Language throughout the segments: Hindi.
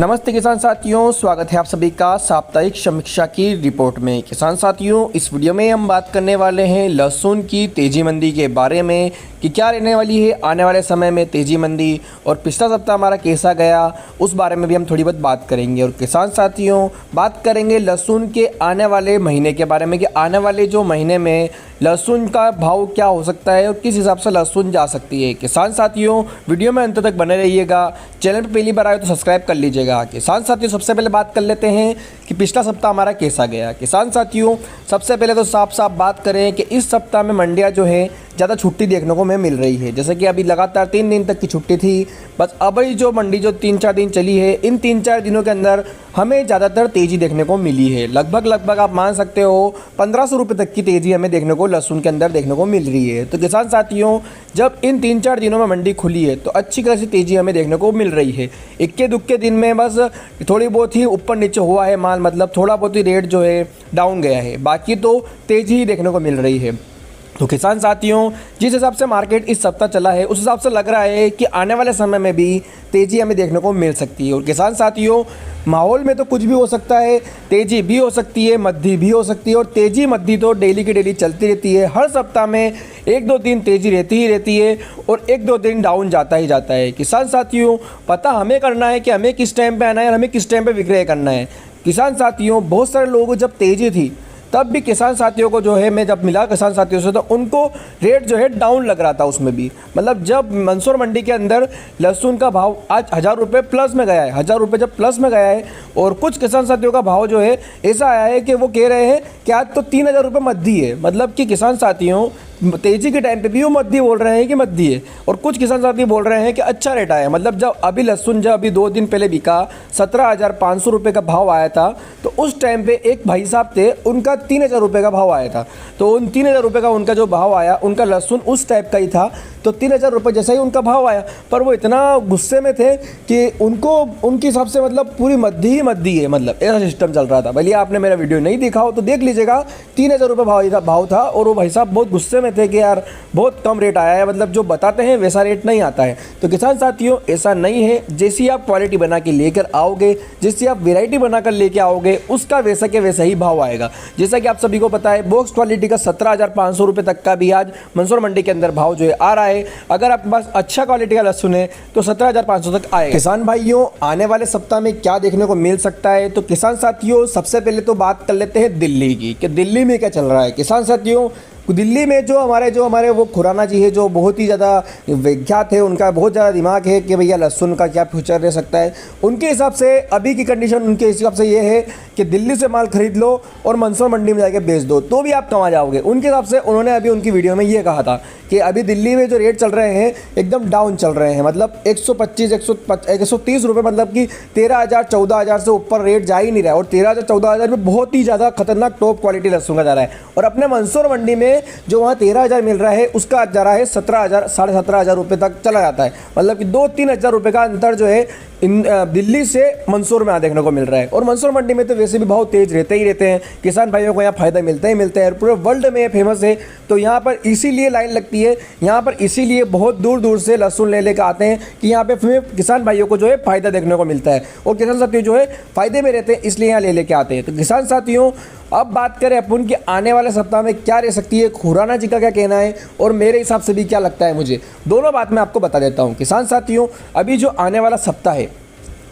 नमस्ते किसान साथियों, स्वागत है आप सभी का साप्ताहिक समीक्षा की रिपोर्ट में। किसान साथियों, इस वीडियो में हम बात करने वाले हैं लहसुन की तेजी मंदी के बारे में कि क्या रहने वाली है आने वाले समय में तेजी मंदी, और पिछला सप्ताह हमारा कैसा गया उस बारे में भी हम थोड़ी बहुत बात करेंगे। और किसान साथियों, बात करेंगे लहसुन के आने वाले महीने के बारे में कि आने वाले जो महीने में लहसुन का भाव क्या हो सकता है और किस हिसाब से लहसुन जा सकती है। किसान साथियों, वीडियो में अंत तक बने रहिएगा। चैनल पर पहली बार आए तो सब्सक्राइब कर लीजिएगा। किसान साथियों, सबसे पहले बात कर लेते हैं कि पिछला सप्ताह हमारा कैसा गया। किसान साथियों, सबसे पहले तो साफ साफ बात करें कि इस सप्ताह में मंडियां जो है ज़्यादा छुट्टी देखने को हमें मिल रही है। जैसे कि अभी लगातार 3 दिन तक की छुट्टी थी, बस अभी जो मंडी जो 3-4 दिन चली है, इन 3-4 दिनों के अंदर हमें ज़्यादातर तेज़ी देखने को मिली है। लगभग आप मान सकते हो 1500 रुपये तक की तेज़ी हमें देखने को लहसुन के अंदर देखने को मिल रही है। तो किसान साथियों, जब इन 3-4 दिनों में मंडी खुली है तो अच्छी खासी तेज़ी हमें देखने को मिल रही है। इक्के दुक्के दिन में बस थोड़ी बहुत ही ऊपर नीचे हुआ है माल, मतलब थोड़ा बहुत ही रेट जो है डाउन गया है, बाकी तो तेज़ी ही देखने को मिल रही है। तो किसान साथियों, जिस हिसाब से मार्केट इस सप्ताह चला है उस हिसाब से लग रहा है कि आने वाले समय में भी तेज़ी हमें देखने को मिल सकती है। और किसान साथियों, माहौल में तो कुछ भी हो सकता है, तेज़ी भी हो सकती है, मद्दी भी हो सकती है, और तेज़ी मद्दी तो डेली की डेली चलती रहती है। हर सप्ताह में 1-2 दिन तेज़ी रहती ही रहती है और 1-2 दिन डाउन जाता ही जाता है। किसान साथियों, पता हमें करना है कि हमें किस टाइम पे आना है और हमें किस टाइम पे विक्रय करना है। किसान साथियों, बहुत सारे लोगों को जब तेज़ी थी तब भी किसान साथियों को जो है, मैं जब मिला किसान साथियों से तो उनको रेट जो है डाउन लग रहा था उसमें भी। मतलब जब मंदसौर मंडी के अंदर लहसुन का भाव आज 1000 रुपये प्लस में गया है, 1000 रुपये जब प्लस में गया है, और कुछ किसान साथियों का भाव जो है ऐसा आया है कि वो कह रहे हैं कि आज तो 3000 रुपये मद्दी है। मतलब कि किसान साथियों, तेज़ी के टाइम पे भी वो मद्दी बोल रहे हैं कि मद्दी है, और कुछ किसान साथी बोल रहे हैं कि अच्छा रेट आया। मतलब जब अभी लहसुन जब अभी 2 दिन पहले बिका 17,500 रुपये का भाव आया था, तो उस टाइम पे एक भाई साहब थे, उनका 3000 रुपये का भाव आया था। तो उन 3000 रुपये का उनका जो भाव आया, उनका लहसुन उस टाइप का ही था, तो 3000 रुपये जैसा ही उनका भाव आया, पर वो इतना गुस्से में थे कि उनको उनके हिसाब से मतलब पूरी मद्दी ही मद्दी है, मतलब ऐसा सिस्टम चल रहा था। भले आपने मेरा वीडियो नहीं देखा हो तो देख लीजिएगा। 3000 रुपये भाव था और वो भाई साहब बहुत गुस्से में थे कि यार बहुत कम रेट आया है, मतलब जो बताते हैं वैसा रेट नहीं आता है। तो किसान साथियों, ऐसा नहीं है। जैसी आप क्वालिटी बना के लेकर आओगे, जैसी आप वैरायटी बनाकर लेके आओगे, उसका वैसा के वैसा ही भाव आएगा। जैसा कि आप सभी को पता है, बॉक्स क्वालिटी का 17,500 रुपये तक का भी आज मंदसौर मंडी के अंदर भाव जो है आ रहा है। अगर आपके पास अच्छा क्वालिटी का लहसुन है तो 17,500 तक आएगा। किसान भाइयों, आने वाले सप्ताह में क्या देखने को मिल सकता है? तो किसान साथियों, सबसे पहले तो बात कर लेते हैं दिल्ली की कि दिल्ली में क्या चल रहा है। किसान साथियों, दिल्ली में जो हमारे वो खुराना जी है, जो बहुत ही ज़्यादा विख्यात है, उनका बहुत ज़्यादा दिमाग है कि भैया लहसुन का क्या फ्यूचर रह सकता है। उनके हिसाब से अभी की कंडीशन उनके हिसाब से ये है कि दिल्ली से माल खरीद लो और मंदसौर मंडी में जाके बेच दो तो भी आप कमा जाओगे। उनके हिसाब से उन्होंने अभी उनकी वीडियो में ये कहा था कि अभी दिल्ली में जो रेट चल रहे हैं एकदम डाउन चल रहे हैं। मतलब 125-130 रुपये, मतलब कि 13,000-14,000 से ऊपर रेट जा ही नहीं रहा है, और 13,000-14,000 में बहुत ही ज़्यादा खतरनाक टॉप क्वालिटी लहसुन का जा रहा है। और अपने मंदसौर मंडी में जो वहाँ 13,000 मिल रहा है, उसका जा रहा है 17,000, 17,500 रुपये तक चला जाता है। मतलब कि 2-3 हज़ार रुपये का अंतर जो है दिल्ली से मंदसौर में देखने को मिल रहा है। और मंदसौर मंडी में तो वैसे भी भाव तेज रहते ही रहते हैं। किसान भाइयों को यहाँ फ़ायदा मिलता ही मिलता है, पूरे वर्ल्ड में फेमस है। तो यहाँ पर इसीलिए लाइन लगती है, यहाँ पर इसीलिए बहुत दूर दूर से लहसुन ले लेकर आते हैं कि यहाँ पे फिर किसान भाइयों को जो है फ़ायदा देखने को मिलता है, और किसान साथियों जो है फ़ायदे में रहते हैं, इसलिए यहाँ ले लेके आते हैं। तो किसान साथियों, अब बात करें अपन कि आने वाले सप्ताह में क्या रह सकती है, खुराना जी का क्या कहना है और मेरे हिसाब से भी क्या लगता है मुझे, दोनों बात मैं आपको बता देता हूँ। किसान साथियों, अभी जो आने वाला सप्ताह है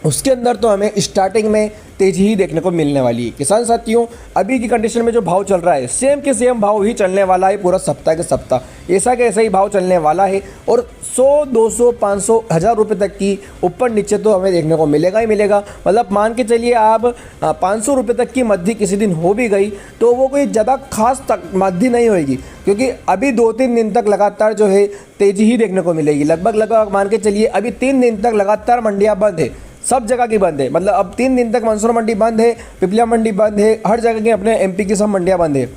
उसके अंदर तो हमें स्टार्टिंग में तेज़ी ही देखने को मिलने वाली है। किसान साथियों, अभी की कंडीशन में जो भाव चल रहा है सेम के सेम भाव ही चलने वाला है पूरा सप्ताह के सप्ताह, ऐसा के ऐसा ही भाव चलने वाला है। और 100, 200, 500, 1000 रुपये तक की ऊपर नीचे तो हमें देखने को मिलेगा ही मिलेगा। मतलब मान के चलिए आप 500 रुपये तक की मद्दी किसी दिन हो भी गई तो वो कोई ज़्यादा खास तक मद्दी नहीं होगी, क्योंकि अभी 2-3 दिन तक लगातार जो है तेज़ी ही देखने को मिलेगी। लगभग मान के चलिए अभी 3 दिन तक लगातार मंडियाँ बंद है, सब जगह की बंद है। मतलब अब 3 दिन तक मंदसौर मंडी बंद है, पिपलिया मंडी बंद है, हर जगह की अपने एमपी की सब मंडियाँ बंद है।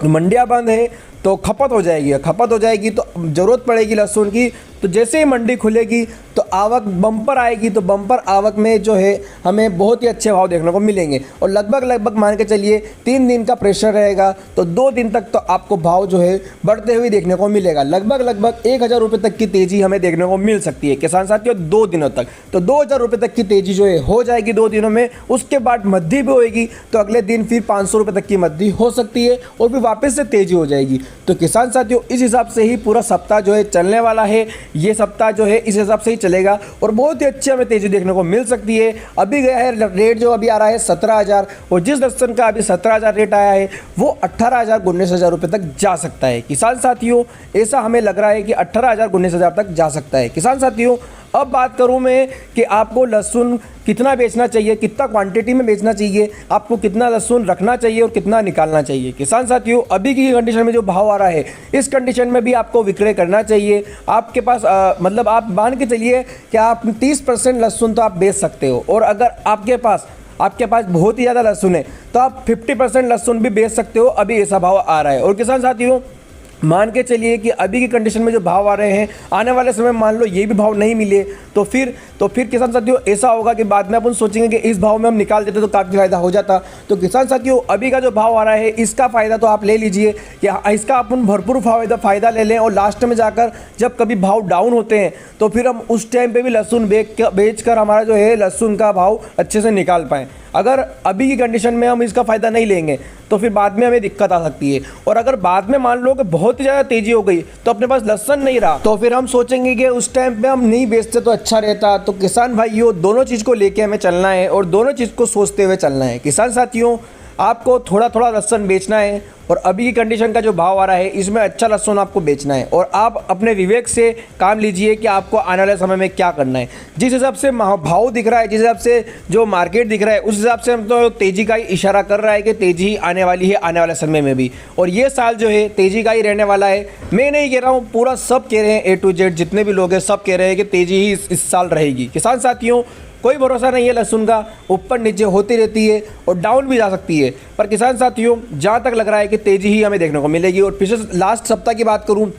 मंडियाँ बंद है तो खपत हो जाएगी, खपत हो जाएगी तो ज़रूरत पड़ेगी लहसुन की, तो जैसे ही मंडी खुलेगी तो आवक बम्पर आएगी, तो बम्पर आवक में जो है हमें बहुत ही अच्छे भाव देखने को मिलेंगे। और लगभग मान के चलिए 3 दिन का प्रेशर रहेगा, तो 2 दिन तक तो आपको भाव जो है बढ़ते हुए देखने को मिलेगा। लगभग 1000 रुपये तक की तेज़ी हमें देखने को मिल सकती है किसान साथियों 2 दिनों तक। तो 2000 रुपये तक की तेज़ी जो है हो जाएगी 2 दिनों में। उसके बाद मद्दी भी होएगी, तो अगले दिन फिर 500 रुपये तक की मद्दी हो सकती है और फिर वापस से तेज़ी हो जाएगी। तो किसान साथियों इस हिसाब से ही पूरा सप्ताह जो है चलने वाला है। ये सप्ताह जो है इस हिसाब से ही चलेगा और बहुत ही अच्छी हमें तेज़ी देखने को मिल सकती है। अभी गया है रेट जो अभी आ रहा है 17,000, और जिस लहसुन का अभी 17,000 रेट आया है वो 18,000 19,000 रुपये तक जा सकता है। किसान साथियों ऐसा हमें लग रहा है कि 18,000 19,000 तक जा सकता है। किसान साथियों अब बात करूं मैं कि आपको लहसुन कितना बेचना चाहिए, कितना क्वांटिटी में बेचना चाहिए, आपको कितना लहसुन रखना चाहिए और कितना निकालना चाहिए। किसान साथियों अभी की कंडीशन में जो भाव आ रहा है इस कंडीशन में भी आपको विक्रय करना चाहिए। आपके पास मतलब आप मान के चलिए कि आप 30% लहसुन तो आप बेच सकते हो, और अगर आपके पास बहुत ही ज़्यादा लहसुन है तो आप 50% लहसुन भी बेच सकते हो। अभी ऐसा भाव आ रहा है। और किसान साथियों मान के चलिए कि अभी की कंडीशन में जो भाव आ रहे हैं, आने वाले समय मान लो ये भी भाव नहीं मिले तो फिर किसान साथियों ऐसा होगा कि बाद में अपन सोचेंगे कि इस भाव में हम निकाल देते तो काफ़ी फ़ायदा हो जाता। तो किसान साथियों अभी का जो भाव आ रहा है इसका फ़ायदा तो आप ले लीजिए कि इसका अपन भरपूर फ़ायदा ले लें, और लास्ट में जाकर जब कभी भाव डाउन होते हैं तो फिर हम उस टाइम पर भी लहसुन बेच कर हमारा जो है लहसुन का भाव अच्छे से निकाल पाएँ। अगर अभी की कंडीशन में हम इसका फ़ायदा नहीं लेंगे तो फिर बाद में हमें दिक्कत आ सकती है। और अगर बाद में मान लो कि बहुत ही ज़्यादा तेज़ी हो गई तो अपने पास लहसुन नहीं रहा तो फिर हम सोचेंगे कि उस टाइम पे हम नहीं बेचते तो अच्छा रहता। तो किसान भाइयों दोनों चीज़ को लेके हमें चलना है और दोनों चीज़ को सोचते हुए चलना है। किसान साथियों आपको थोड़ा थोड़ा लहसुन बेचना है, और अभी की कंडीशन का जो भाव आ रहा है इसमें अच्छा लहसुन आपको बेचना है, और आप अपने विवेक से काम लीजिए कि आपको आने वाले समय में क्या करना है। जिस हिसाब से भाव दिख रहा है, जिस हिसाब से जो मार्केट दिख रहा है, उस हिसाब से हम तो तेज़ी का ही इशारा कर रहा है कि तेज़ी ही आने वाली है आने वाले समय में भी। और ये साल जो है तेज़ी का ही रहने वाला है। मैं नहीं कह रहा हूँ, पूरा सब कह रहे हैं, A to Z जितने भी लोग हैं सब कह रहे हैं कि तेज़ी ही इस साल रहेगी। किसान साथियों कोई भरोसा नहीं है लहसुन का, ऊपर नीचे होती रहती है और डाउन भी जा सकती है। पर किसान साथियों जहाँ तक लग रहा है कि तेज़ी ही हमें देखने को मिलेगी। और पिछले लास्ट सप्ताह की बात करूँ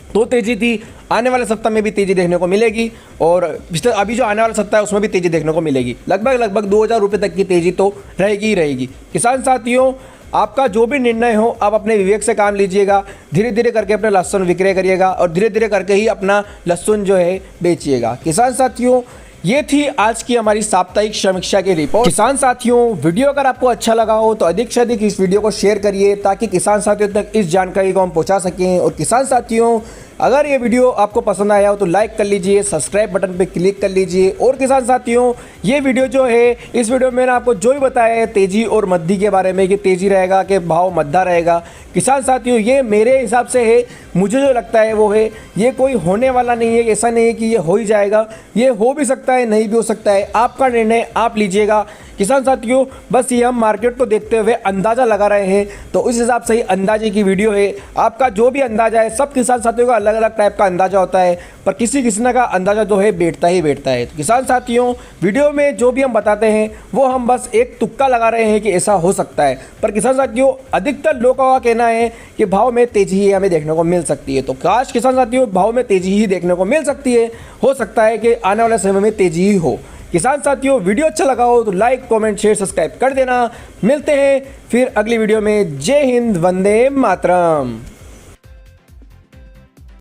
तो तेज़ी थी, आने वाले सप्ताह में भी तेज़ी देखने को मिलेगी, और पिछले अभी जो आने वाला सप्ताह है उसमें भी तेज़ी देखने को मिलेगी। लगभग 2000 रुपये तक की तेज़ी तो रहेगी ही रहेगी। किसान साथियों आपका जो भी निर्णय हो आप अपने विवेक से काम लीजिएगा, धीरे धीरे करके अपना लहसुन विक्रय करिएगा और धीरे धीरे करके ही अपना लहसुन जो है बेचिएगा। किसान साथियों ये थी आज की हमारी साप्ताहिक समीक्षा की रिपोर्ट। किसान साथियों वीडियो अगर आपको अच्छा लगा हो तो अधिक से अधिक इस वीडियो को शेयर करिए ताकि किसान साथियों तक इस जानकारी को हम पहुंचा सकें। और किसान साथियों अगर ये वीडियो आपको पसंद आया हो तो लाइक कर लीजिए, सब्सक्राइब बटन पे क्लिक कर लीजिए। और किसान साथियों ये वीडियो जो है, इस वीडियो में मैंने आपको जो भी बताया है तेज़ी और मद्दी के बारे में कि तेज़ी रहेगा कि भाव मद्दा रहेगा, किसान साथियों ये मेरे हिसाब से है, मुझे जो लगता है वो है, ये कोई होने वाला नहीं है। ऐसा नहीं है कि ये हो ही जाएगा, ये हो भी सकता है नहीं भी हो सकता है, आपका निर्णय आप लीजिएगा। किसान साथियों बस ये हम मार्केट को देखते हुए अंदाज़ा लगा रहे हैं, तो उस हिसाब से ही अंदाजे की वीडियो है। आपका जो भी अंदाज़ा है, सब किसान साथियों का अलग अलग टाइप का अंदाज़ा होता है, पर किसी का अंदाज़ा जो है बैठता ही बैठता है। तो किसान साथियों वीडियो में जो भी हम बताते हैं वो हम बस एक तुक्का लगा रहे हैं कि ऐसा हो सकता है, पर किसान साथियों अधिकतर लोगों का कहना है कि भाव में तेज़ी ही हमें देखने को मिल सकती है। तो काश किसान साथियों भाव में तेज़ी ही देखने को मिल सकती है, हो सकता है कि आने वाले समय में तेज़ी ही हो। किसान साथियों वीडियो अच्छा लगा हो तो लाइक कमेंट शेयर सब्सक्राइब कर देना। मिलते हैं फिर अगली वीडियो में। जय हिंद, वंदे मातरम।